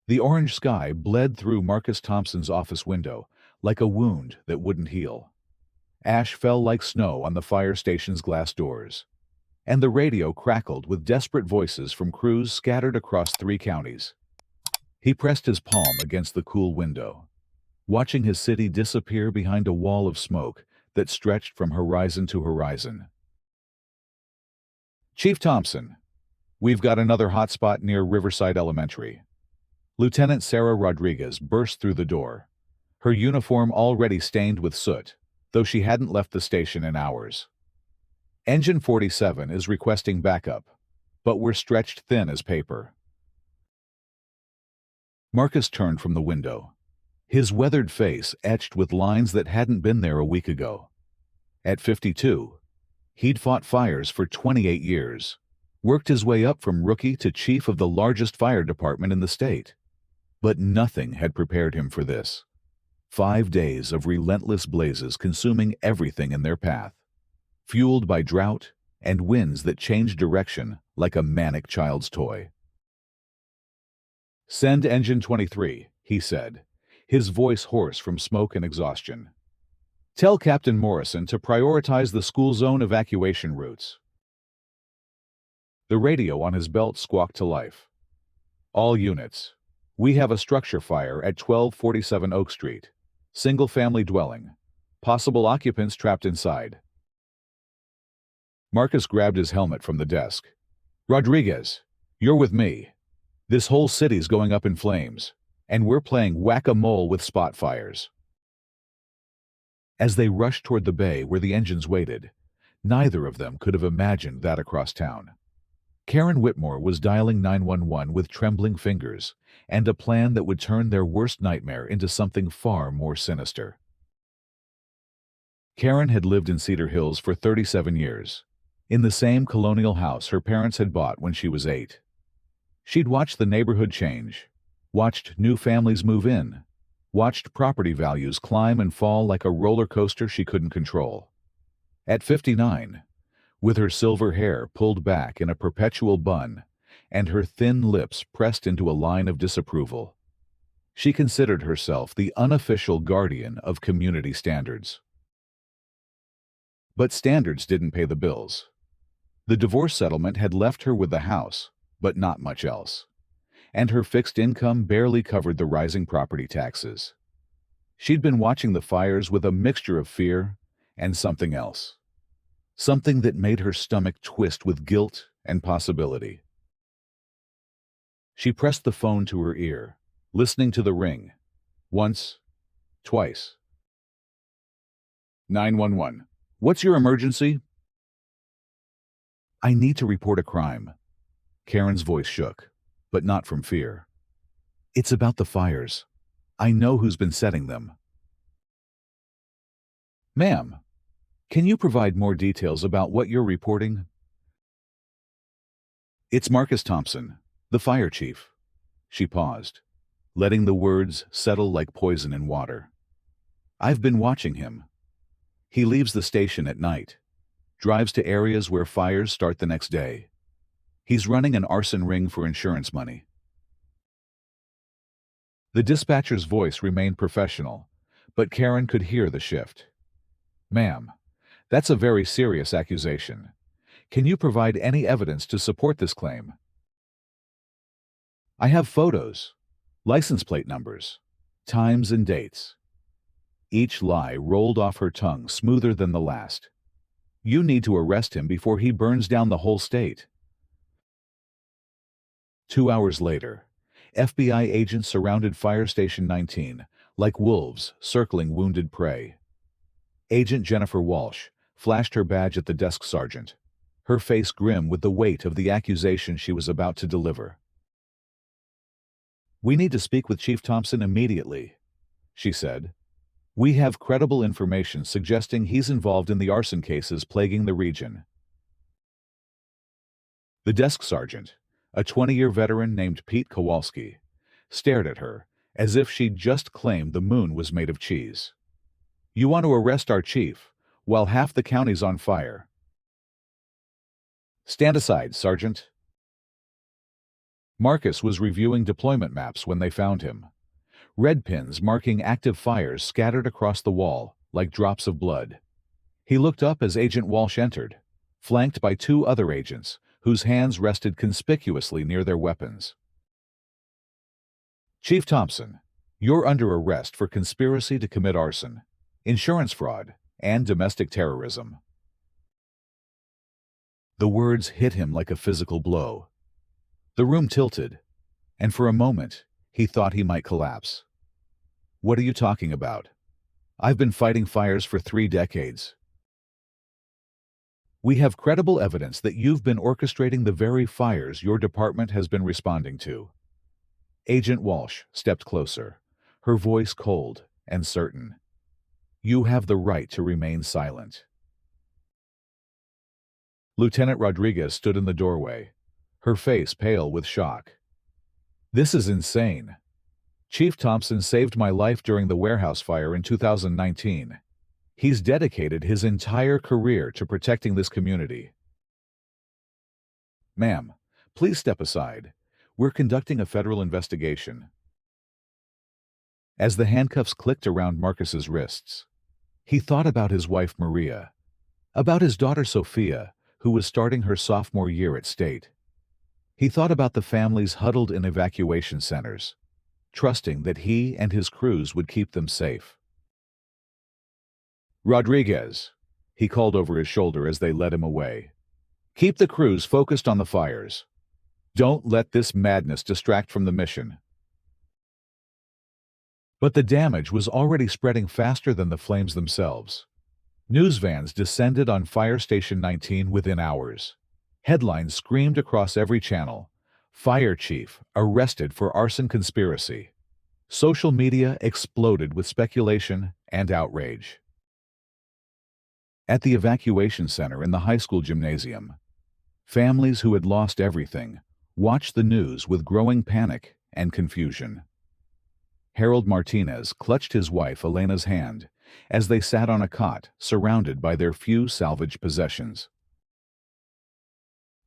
The orange sky bled through Marcus Thompson's office window like a wound that wouldn't heal. Ash fell like snow on the fire station's glass doors, and the radio crackled with desperate voices from crews scattered across 3 counties. He pressed his palm against the cool window, watching his city disappear behind a wall of smoke that stretched from horizon to horizon. "Chief Thompson, we've got another hotspot near Riverside Elementary." Lieutenant Sarah Rodriguez burst through the door, her uniform already stained with soot, though she hadn't left the station in hours. "Engine 47 is requesting backup, but we're stretched thin as paper." Marcus turned from the window, his weathered face etched with lines that hadn't been there a week ago. At 52, he'd fought fires for 28 years, worked his way up from rookie to chief of the largest fire department in the state. But nothing had prepared him for this. 5 days of relentless blazes consuming everything in their path, fueled by drought and winds that changed direction like a manic child's toy. "Send Engine 23, he said, his voice hoarse from smoke and exhaustion. "Tell Captain Morrison to prioritize the school zone evacuation routes." The radio on his belt squawked to life. "All units. We have a structure fire at 1247 Oak Street. Single-family dwelling. Possible occupants trapped inside." Marcus grabbed his helmet from the desk. "Rodriguez, you're with me. This whole city's going up in flames, and we're playing whack-a-mole with spot fires." As they rushed toward the bay where the engines waited, neither of them could have imagined that across town. Karen Whitmore was dialing 911 with trembling fingers, and a plan that would turn their worst nightmare into something far more sinister. Karen had lived in Cedar Hills for 37 years, in the same colonial house her parents had bought when she was 8. She'd watched the neighborhood change, watched new families move in, watched property values climb and fall like a roller coaster she couldn't control. At 59, with her silver hair pulled back in a perpetual bun and her thin lips pressed into a line of disapproval, she considered herself the unofficial guardian of community standards. But standards didn't pay the bills. The divorce settlement had left her with the house, but not much else, and her fixed income barely covered the rising property taxes. She'd been watching the fires with a mixture of fear and something else. Something that made her stomach twist with guilt and possibility. She pressed the phone to her ear, listening to the ring. Once, twice. 911. "What's your emergency?" "I need to report a crime." Karen's voice shook, but not from fear. "It's about the fires. I know who's been setting them." "Ma'am, can you provide more details about what you're reporting?" "It's Marcus Thompson, the fire chief." She paused, letting the words settle like poison in water. "I've been watching him. He leaves the station at night, drives to areas where fires start the next day. He's running an arson ring for insurance money." The dispatcher's voice remained professional, but Karen could hear the shift. "Ma'am, that's a very serious accusation. Can you provide any evidence to support this claim?" "I have photos, license plate numbers, times and dates." Each lie rolled off her tongue smoother than the last. "You need to arrest him before he burns down the whole state." 2 hours later, FBI agents surrounded Fire Station 19 like wolves circling wounded prey. Agent Jennifer Walsh flashed her badge at the desk sergeant, her face grim with the weight of the accusation she was about to deliver. "We need to speak with Chief Thompson immediately," she said. "We have credible information suggesting he's involved in the arson cases plaguing the region." The desk sergeant, a 20-year veteran named Pete Kowalski, stared at her as if she'd just claimed the moon was made of cheese. "You want to arrest our chief, while half the county's on fire." "Stand aside, Sergeant." Marcus was reviewing deployment maps when they found him. Red pins marking active fires scattered across the wall, like drops of blood. He looked up as Agent Walsh entered, flanked by two other agents, whose hands rested conspicuously near their weapons. "Chief Thompson, you're under arrest for conspiracy to commit arson, insurance fraud, and domestic terrorism." The words hit him like a physical blow. The room tilted, and for a moment, he thought he might collapse. "What are you talking about? I've been fighting fires for 3 decades. We have credible evidence that you've been orchestrating the very fires your department has been responding to." Agent Walsh stepped closer, her voice cold and certain. "You have the right to remain silent." Lieutenant Rodriguez stood in the doorway, her face pale with shock. "This is insane. Chief Thompson saved my life during the warehouse fire in 2019. He's dedicated his entire career to protecting this community." "Ma'am, please step aside. We're conducting a federal investigation." As the handcuffs clicked around Marcus's wrists, he thought about his wife Maria, about his daughter Sophia, who was starting her sophomore year at State. He thought about the families huddled in evacuation centers, trusting that he and his crews would keep them safe. "Rodriguez," he called over his shoulder as they led him away. "Keep the crews focused on the fires. Don't let this madness distract from the mission." But the damage was already spreading faster than the flames themselves. News vans descended on Fire Station 19 within hours. Headlines screamed across every channel: "Fire Chief arrested for arson conspiracy." Social media exploded with speculation and outrage. At the evacuation center in the high school gymnasium, families who had lost everything watched the news with growing panic and confusion. Harold Martinez clutched his wife Elena's hand as they sat on a cot surrounded by their few salvaged possessions.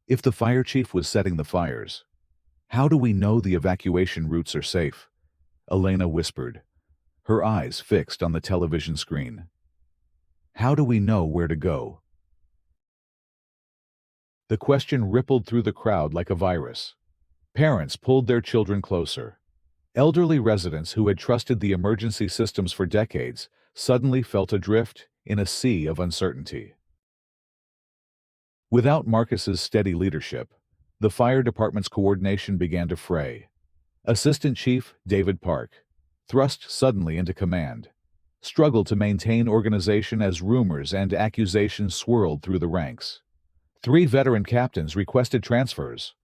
"If the fire chief was setting the fires, how do we know the evacuation routes are safe?" Elena whispered, her eyes fixed on the television screen. "How do we know where to go?" The question rippled through the crowd like a virus. Parents pulled their children closer. Elderly residents who had trusted the emergency systems for decades suddenly felt adrift in a sea of uncertainty. Without Marcus's steady leadership, the fire department's coordination began to fray. Assistant Chief David Park, thrust suddenly into command, struggled to maintain organization as rumors and accusations swirled through the ranks. 3 veteran captains requested transfers.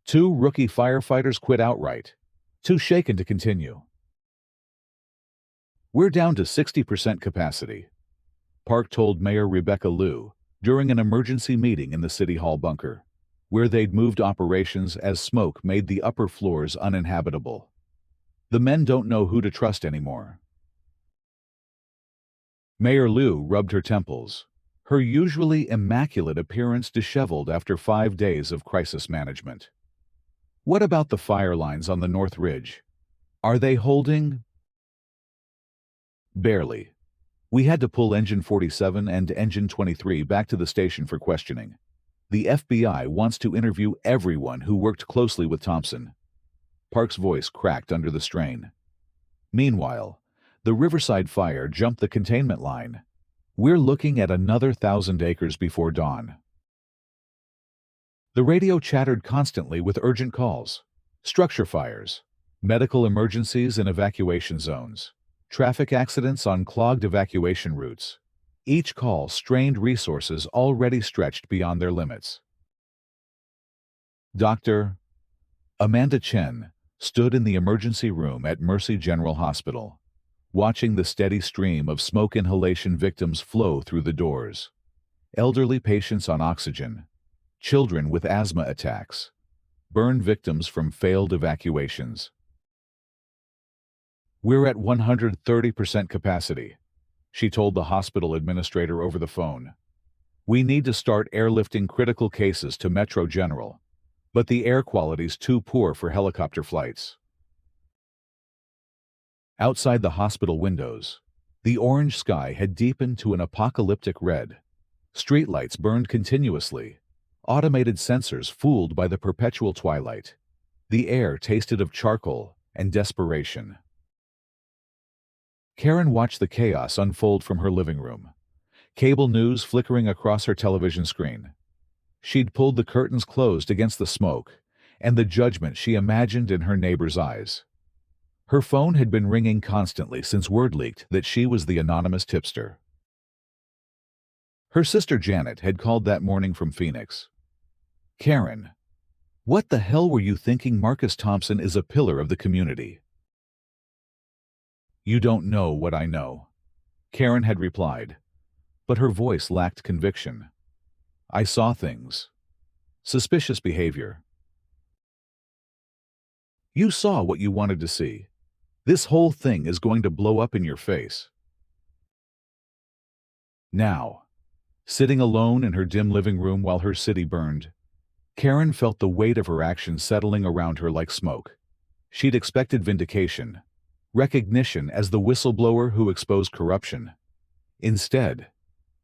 2 rookie firefighters quit outright, too shaken to continue. "We're down to 60% capacity," Park told Mayor Rebecca Liu during an emergency meeting in the City Hall bunker, where they'd moved operations as smoke made the upper floors uninhabitable. "The men don't know who to trust anymore." Mayor Liu rubbed her temples, her usually immaculate appearance disheveled after 5 days of crisis management. "What about the fire lines on the North Ridge? Are they holding?" "Barely. We had to pull Engine 47 and Engine 23 back to the station for questioning. The FBI wants to interview everyone who worked closely with Thompson." Park's voice cracked under the strain. "Meanwhile, the Riverside fire jumped the containment line. We're looking at another 1,000 acres before dawn." The radio chattered constantly with urgent calls: structure fires, medical emergencies in evacuation zones, traffic accidents on clogged evacuation routes. Each call strained resources already stretched beyond their limits. Dr. Amanda Chen stood in the emergency room at Mercy General Hospital, watching the steady stream of smoke inhalation victims flow through the doors. Elderly patients on oxygen, children with asthma attacks, burn victims from failed evacuations. "We're at 130% capacity," she told the hospital administrator over the phone. "We need to start airlifting critical cases to Metro General. but the air quality's too poor for helicopter flights. Outside the hospital windows, the orange sky had deepened to an apocalyptic red. Streetlights burned continuously, automated sensors fooled by the perpetual twilight. The air tasted of charcoal and desperation. Karen watched the chaos unfold from her living room, cable news flickering across her television screen. She'd pulled the curtains closed against the smoke and the judgment she imagined in her neighbor's eyes. Her phone had been ringing constantly since word leaked that she was the anonymous tipster. Her sister Janet had called that morning from Phoenix. "Karen, what the hell were you thinking? Marcus Thompson is a pillar of the community." "You don't know what I know," Karen had replied, but her voice lacked conviction. "I saw things. Suspicious behavior." "You saw what you wanted to see. This whole thing is going to blow up in your face." Now, sitting alone in her dim living room while her city burned, Karen felt the weight of her actions settling around her like smoke. She'd expected vindication, recognition as the whistleblower who exposed corruption. Instead,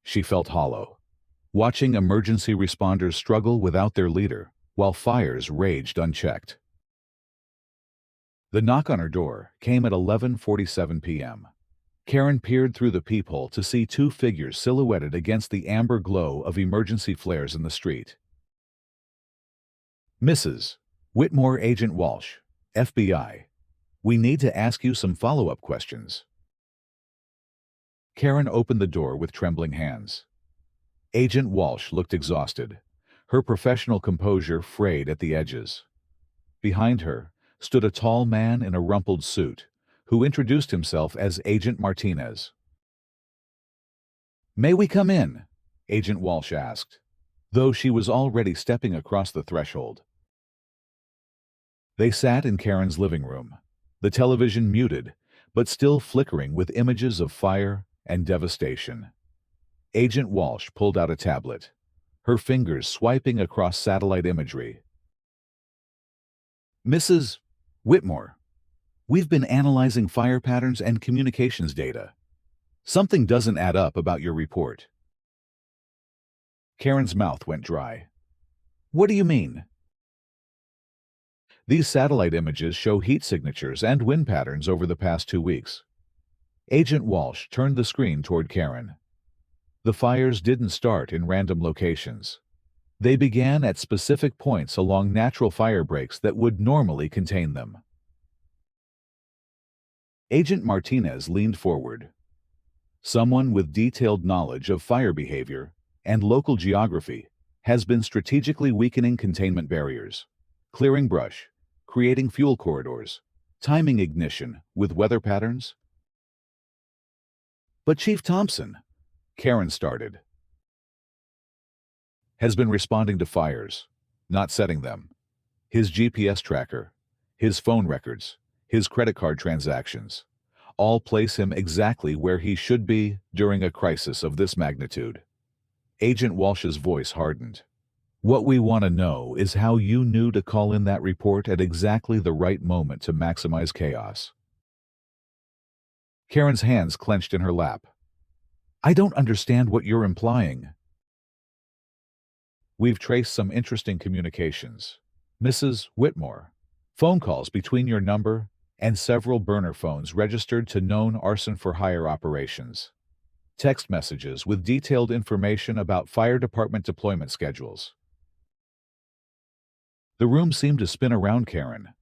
she felt hollow, watching emergency responders struggle without their leader, while fires raged unchecked. The knock on her door came at 11:47 p.m. Karen peered through the peephole to see two figures silhouetted against the amber glow of emergency flares in the street. "Mrs. Whitmore, Agent Walsh, FBI. We need to ask you some follow-up questions." Karen opened the door with trembling hands. Agent Walsh looked exhausted, her professional composure frayed at the edges. Behind her stood a tall man in a rumpled suit, who introduced himself as Agent Martinez. "May we come in?" Agent Walsh asked, though she was already stepping across the threshold. They sat in Karen's living room, the television muted, but still flickering with images of fire and devastation. Agent Walsh pulled out a tablet, her fingers swiping across satellite imagery. "Mrs. Whitmore, we've been analyzing fire patterns and communications data. Something doesn't add up about your report." Karen's mouth went dry. "What do you mean?" "These satellite images show heat signatures and wind patterns over the past 2 weeks." Agent Walsh turned the screen toward Karen. The fires didn't start in random locations. They began at specific points along natural fire breaks that would normally contain them. Agent Martinez leaned forward. "Someone with detailed knowledge of fire behavior and local geography has been strategically weakening containment barriers, clearing brush, creating fuel corridors, timing ignition with weather patterns." "But Chief Thompson," Karen started, "has been responding to fires, not setting them. His GPS tracker, his phone records, his credit card transactions, all place him exactly where he should be during a crisis of this magnitude." Agent Walsh's voice hardened. "What we want to know is how you knew to call in that report at exactly the right moment to maximize chaos." Karen's hands clenched in her lap. "I don't understand what you're implying." "We've traced some interesting communications, Mrs. Whitmore. Phone calls between your number and several burner phones registered to known arson-for-hire operations. Text messages with detailed information about fire department deployment schedules." The room seemed to spin around Karen.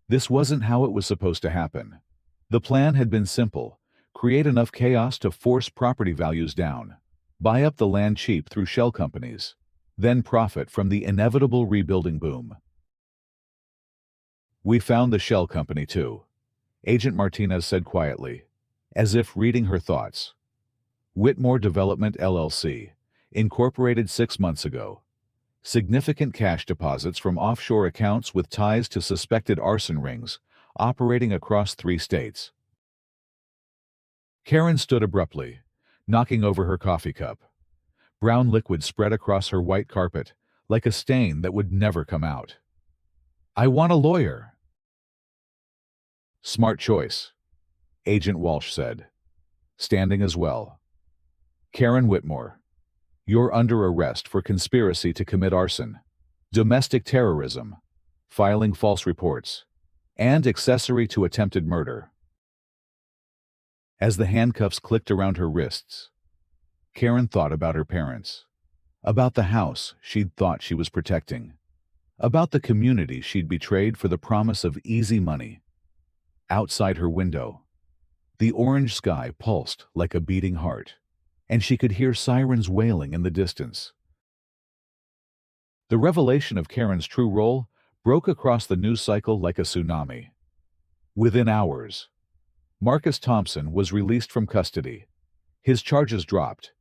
This wasn't how it was supposed to happen. The plan had been simple: create enough chaos to force property values down, buy up the land cheap through shell companies, then profit from the inevitable rebuilding boom. "We found the shell company too," Agent Martinez said quietly, as if reading her thoughts. "Whitmore Development LLC, incorporated 6 months ago. Significant cash deposits from offshore accounts with ties to suspected arson rings, operating across 3 states. Karen stood abruptly, knocking over her coffee cup. Brown liquid spread across her white carpet, like a stain that would never come out. I want a lawyer. Smart choice, Agent Walsh said, standing as well. Karen Whitmore, you're under arrest for conspiracy to commit arson, domestic terrorism, filing false reports, and accessory to attempted murder. As the handcuffs clicked around her wrists, Karen thought about her parents, about the house she'd thought she was protecting, about the community she'd betrayed for the promise of easy money. Outside her window, the orange sky pulsed like a beating heart, and she could hear sirens wailing in the distance. The revelation of Karen's true role broke across the news cycle like a tsunami. Within hours, Marcus Thompson was released from custody. His charges dropped,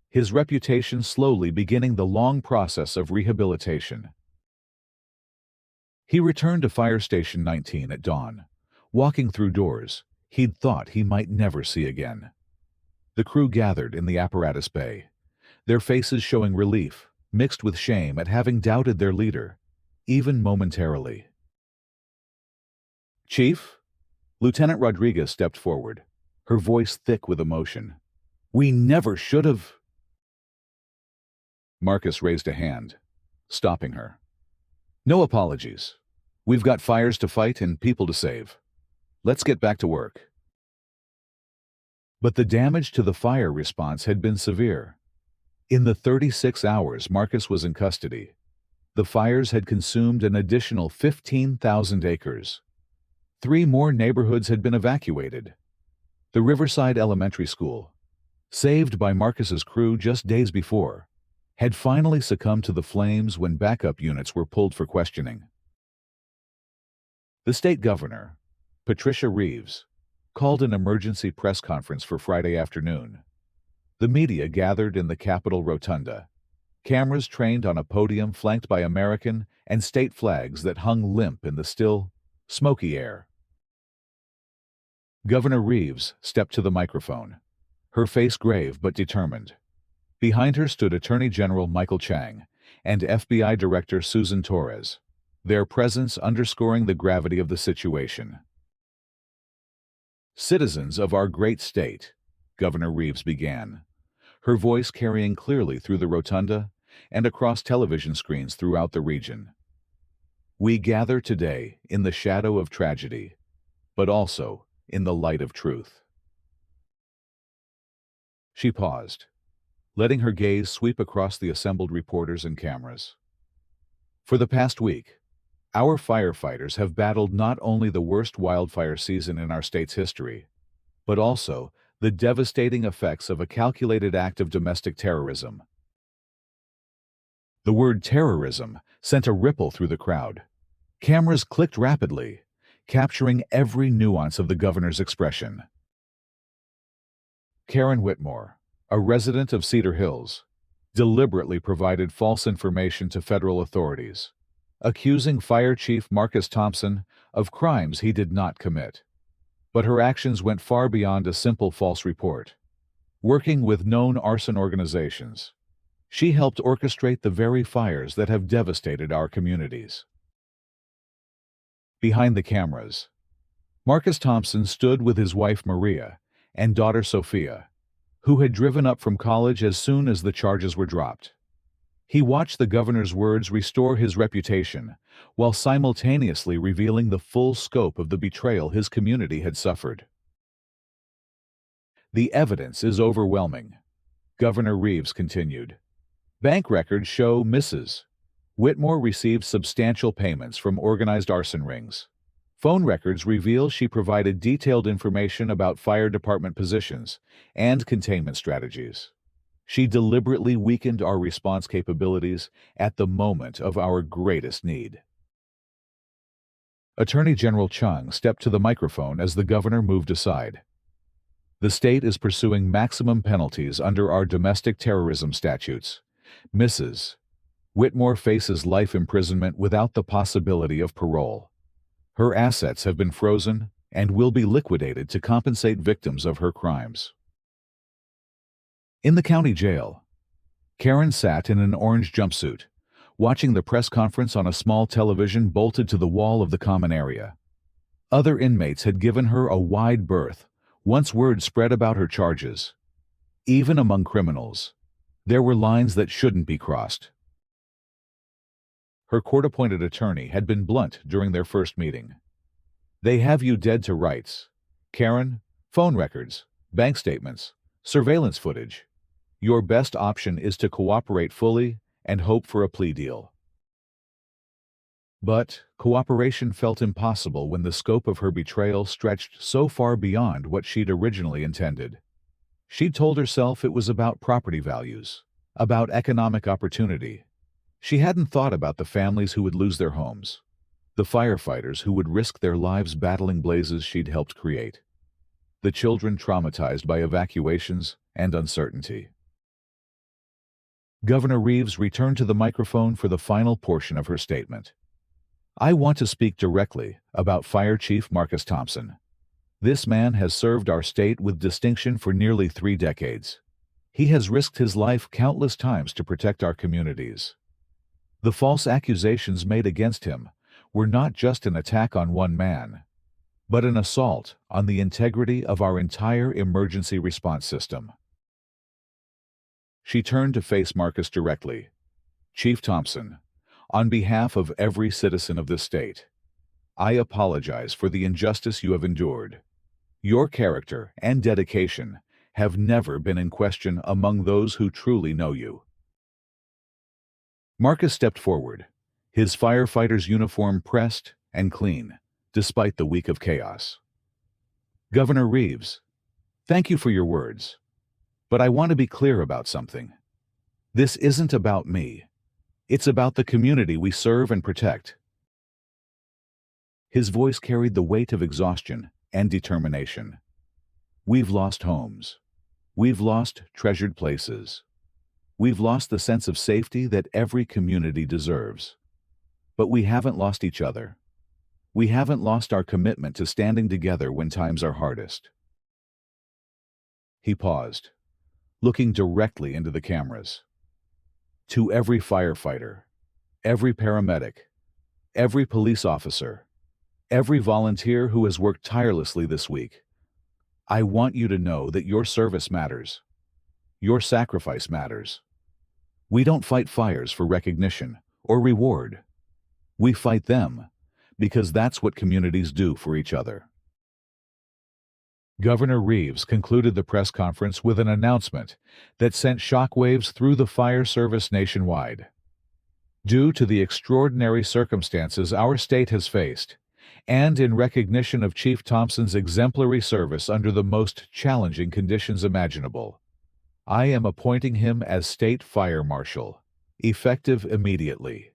his reputation slowly beginning the long process of rehabilitation. He returned to Fire Station 19 at dawn, walking through doors he'd thought he might never see again. The crew gathered in the apparatus bay, their faces showing relief, mixed with shame at having doubted their leader, even momentarily. "Chief?" Lieutenant Rodriguez stepped forward, her voice thick with emotion. "We never should have—" Marcus raised a hand, stopping her. "No apologies. We've got fires to fight and people to save. Let's get back to work." But the damage to the fire response had been severe. In the 36 hours Marcus was in custody, the fires had consumed an additional 15,000 acres. 3 more neighborhoods had been evacuated. The Riverside Elementary School, saved by Marcus's crew just days before, had finally succumbed to the flames when backup units were pulled for questioning. The state governor, Patricia Reeves, called an emergency press conference for Friday afternoon. The media gathered in the Capitol Rotunda, cameras trained on a podium flanked by American and state flags that hung limp in the still, smoky air. Governor Reeves stepped to the microphone, her face grave but determined. Behind her stood Attorney General Michael Chang and FBI Director Susan Torres, their presence underscoring the gravity of the situation. "Citizens of our great state," Governor Reeves began, her voice carrying clearly through the rotunda and across television screens throughout the region. "We gather today in the shadow of tragedy, but also in the light of truth." She paused, letting her gaze sweep across the assembled reporters and cameras. For the past week, our firefighters have battled not only the worst wildfire season in our state's history, but also the devastating effects of a calculated act of domestic terrorism. The word terrorism sent a ripple through the crowd. Cameras clicked rapidly, capturing every nuance of the governor's expression. Karen Whitmore, a resident of Cedar Hills, deliberately provided false information to federal authorities, accusing Fire Chief Marcus Thompson of crimes he did not commit. But her actions went far beyond a simple false report. Working with known arson organizations, she helped orchestrate the very fires that have devastated our communities. Behind the cameras, Marcus Thompson stood with his wife Maria and daughter Sophia, who had driven up from college as soon as the charges were dropped. He watched the governor's words restore his reputation, while simultaneously revealing the full scope of the betrayal his community had suffered. "The evidence is overwhelming," Governor Reeves continued. "Bank records show Mrs. Whitmore received substantial payments from organized arson rings. Phone records reveal she provided detailed information about fire department positions and containment strategies. She deliberately weakened our response capabilities at the moment of our greatest need." Attorney General Chung stepped to the microphone as the governor moved aside. "The state is pursuing maximum penalties under our domestic terrorism statutes. Mrs. Whitmore faces life imprisonment without the possibility of parole. Her assets have been frozen and will be liquidated to compensate victims of her crimes." In the county jail, Karen sat in an orange jumpsuit, watching the press conference on a small television bolted to the wall of the common area. Other inmates had given her a wide berth, once word spread about her charges. Even among criminals, there were lines that shouldn't be crossed. Her court-appointed attorney had been blunt during their first meeting. "They have you dead to rights. Karen, phone records, bank statements, surveillance footage. Your best option is to cooperate fully and hope for a plea deal." But cooperation felt impossible when the scope of her betrayal stretched so far beyond what she'd originally intended. She'd told herself it was about property values, about economic opportunity. She hadn't thought about the families who would lose their homes, the firefighters who would risk their lives battling blazes she'd helped create, the children traumatized by evacuations and uncertainty. Governor Reeves returned to the microphone for the final portion of her statement. "I want to speak directly about Fire Chief Marcus Thompson. This man has served our state with distinction for nearly 3 decades. He has risked his life countless times to protect our communities. The false accusations made against him were not just an attack on one man, but an assault on the integrity of our entire emergency response system." She turned to face Marcus directly. "Chief Thompson, on behalf of every citizen of this state, I apologize for the injustice you have endured. Your character and dedication have never been in question among those who truly know you." Marcus stepped forward, his firefighter's uniform pressed and clean, despite the week of chaos. "Governor Reeves, thank you for your words. But I want to be clear about something. This isn't about me. It's about the community we serve and protect." His voice carried the weight of exhaustion and determination. "We've lost homes. We've lost treasured places. We've lost the sense of safety that every community deserves. But we haven't lost each other. We haven't lost our commitment to standing together when times are hardest." He paused, looking directly into the cameras. "To every firefighter, every paramedic, every police officer, every volunteer who has worked tirelessly this week, I want you to know that your service matters. Your sacrifice matters. We don't fight fires for recognition or reward. We fight them because that's what communities do for each other." Governor Reeves concluded the press conference with an announcement that sent shockwaves through the fire service nationwide. "Due to the extraordinary circumstances our state has faced, and in recognition of Chief Thompson's exemplary service under the most challenging conditions imaginable, I am appointing him as State Fire Marshal, effective immediately.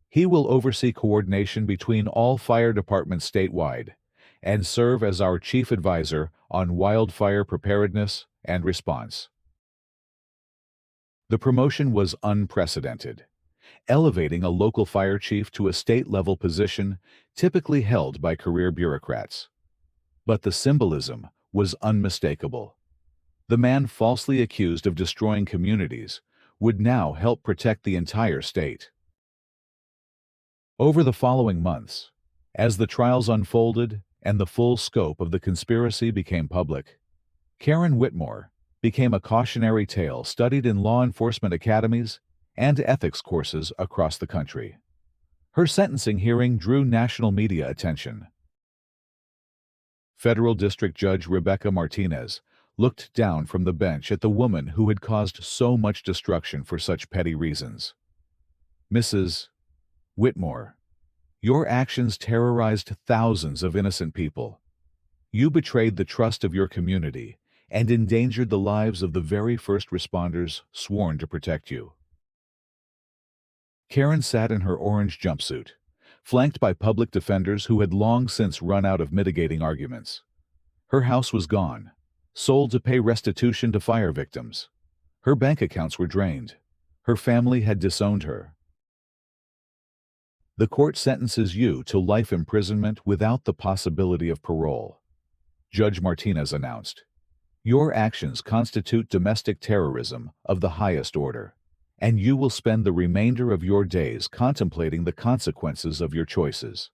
He will oversee coordination between all fire departments statewide and serve as our chief advisor on wildfire preparedness and response." The promotion was unprecedented, elevating a local fire chief to a state-level position typically held by career bureaucrats. But the symbolism was unmistakable. The man falsely accused of destroying communities would now help protect the entire state. Over the following months, as the trials unfolded and the full scope of the conspiracy became public, Karen Whitmore became a cautionary tale studied in law enforcement academies and ethics courses across the country. Her sentencing hearing drew national media attention. Federal District Judge Rebecca Martinez looked down from the bench at the woman who had caused so much destruction for such petty reasons. "Mrs. Whitmore, your actions terrorized thousands of innocent people. You betrayed the trust of your community and endangered the lives of the very first responders sworn to protect you." Karen sat in her orange jumpsuit, flanked by public defenders who had long since run out of mitigating arguments. Her house was gone, sold to pay restitution to fire victims. Her bank accounts were drained. Her family had disowned her. "The court sentences you to life imprisonment without the possibility of parole," Judge Martinez announced. "Your actions constitute domestic terrorism of the highest order, and you will spend the remainder of your days contemplating the consequences of your choices."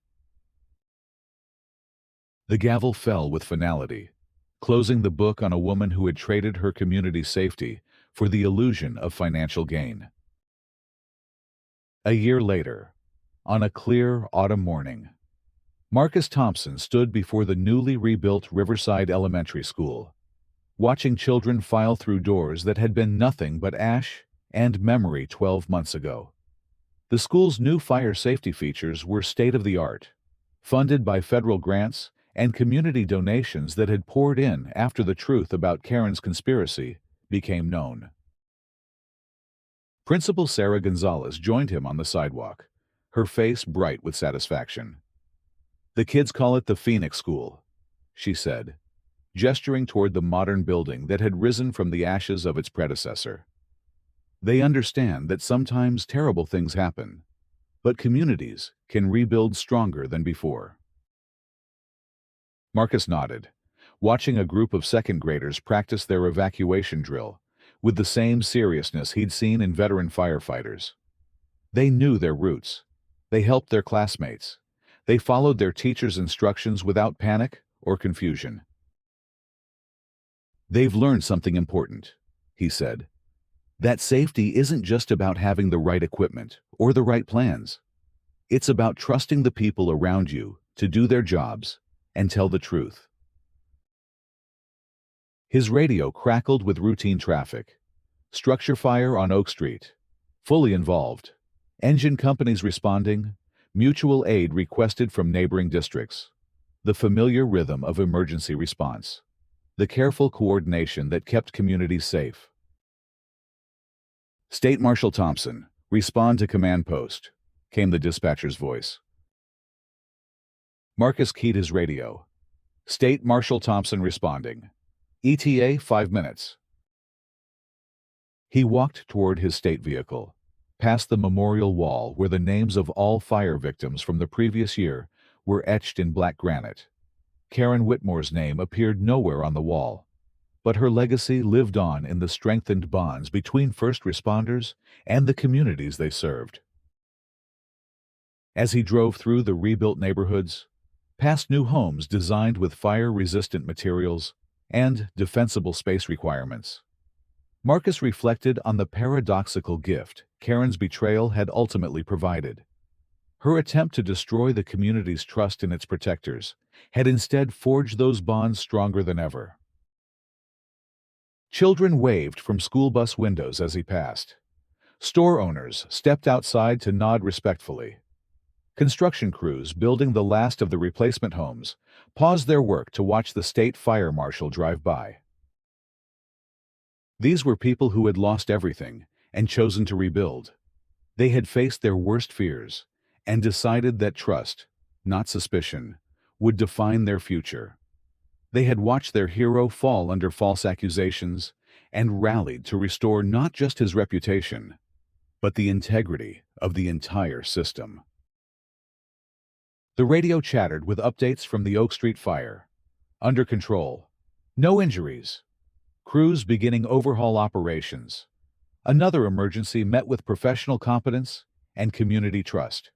The gavel fell with finality, closing the book on a woman who had traded her community's safety for the illusion of financial gain. A year later, on a clear autumn morning, Marcus Thompson stood before the newly rebuilt Riverside Elementary School, watching children file through doors that had been nothing but ash and memory 12 months ago. The school's new fire safety features were state-of-the-art, funded by federal grants and community donations that had poured in after the truth about Karen's conspiracy became known. Principal Sarah Gonzalez joined him on the sidewalk, her face bright with satisfaction. "The kids call it the Phoenix School," she said, gesturing toward the modern building that had risen from the ashes of its predecessor. "They understand that sometimes terrible things happen, but communities can rebuild stronger than before." Marcus nodded, watching a group of second graders practice their evacuation drill with the same seriousness he'd seen in veteran firefighters. They knew their roots. They helped their classmates. They followed their teachers' instructions without panic or confusion. "They've learned something important," he said. "That safety isn't just about having the right equipment or the right plans. It's about trusting the people around you to do their jobs and tell the truth." His radio crackled with routine traffic. Structure fire on Oak Street. Fully involved. Engine companies responding. Mutual aid requested from neighboring districts. The familiar rhythm of emergency response. The careful coordination that kept communities safe. "State Marshal Thompson, respond to command post," came the dispatcher's voice. Marcus keyed his radio. "State Marshal Thompson responding. ETA 5 minutes." He walked toward his state vehicle, past the memorial wall where the names of all fire victims from the previous year were etched in black granite. Karen Whitmore's name appeared nowhere on the wall, but her legacy lived on in the strengthened bonds between first responders and the communities they served. As he drove through the rebuilt neighborhoods, past new homes designed with fire-resistant materials and defensible space requirements, Marcus reflected on the paradoxical gift Karen's betrayal had ultimately provided. Her attempt to destroy the community's trust in its protectors had instead forged those bonds stronger than ever. Children waved from school bus windows as he passed. Store owners stepped outside to nod respectfully. Construction crews building the last of the replacement homes paused their work to watch the state fire marshal drive by. These were people who had lost everything and chosen to rebuild. They had faced their worst fears and decided that trust, not suspicion, would define their future. They had watched their hero fall under false accusations and rallied to restore not just his reputation, but the integrity of the entire system. The radio chattered with updates from the Oak Street fire. Under control. No injuries. Crews beginning overhaul operations. Another emergency met with professional competence and community trust.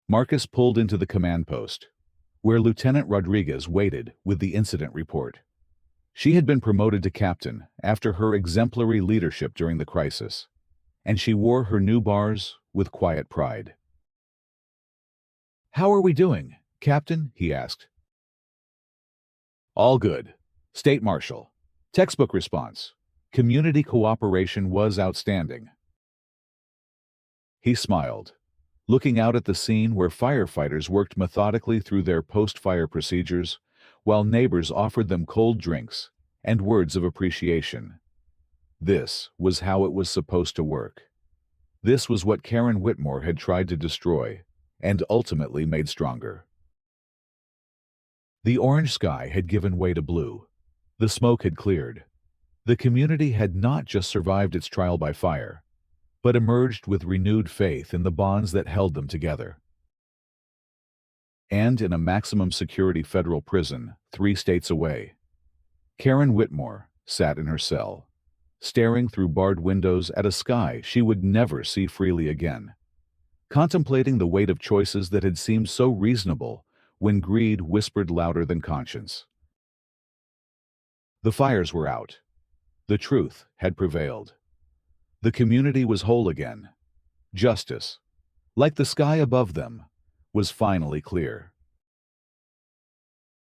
Marcus pulled into the command post, where Lieutenant Rodriguez waited with the incident report. She had been promoted to captain after her exemplary leadership during the crisis, and she wore her new bars with quiet pride. "How are we doing, Captain?" he asked. "All good. State Marshal. Textbook response. Community cooperation was outstanding." He smiled, looking out at the scene where firefighters worked methodically through their post-fire procedures, while neighbors offered them cold drinks and words of appreciation. This was how it was supposed to work. This was what Karen Whitmore had tried to destroy and ultimately made stronger. The orange sky had given way to blue. The smoke had cleared. The community had not just survived its trial by fire, but emerged with renewed faith in the bonds that held them together. And in a maximum security federal prison 3 states away, Karen Whitmore sat in her cell, staring through barred windows at a sky she would never see freely again, contemplating the weight of choices that had seemed so reasonable when greed whispered louder than conscience. The fires were out. The truth had prevailed. The community was whole again. Justice, like the sky above them, was finally clear.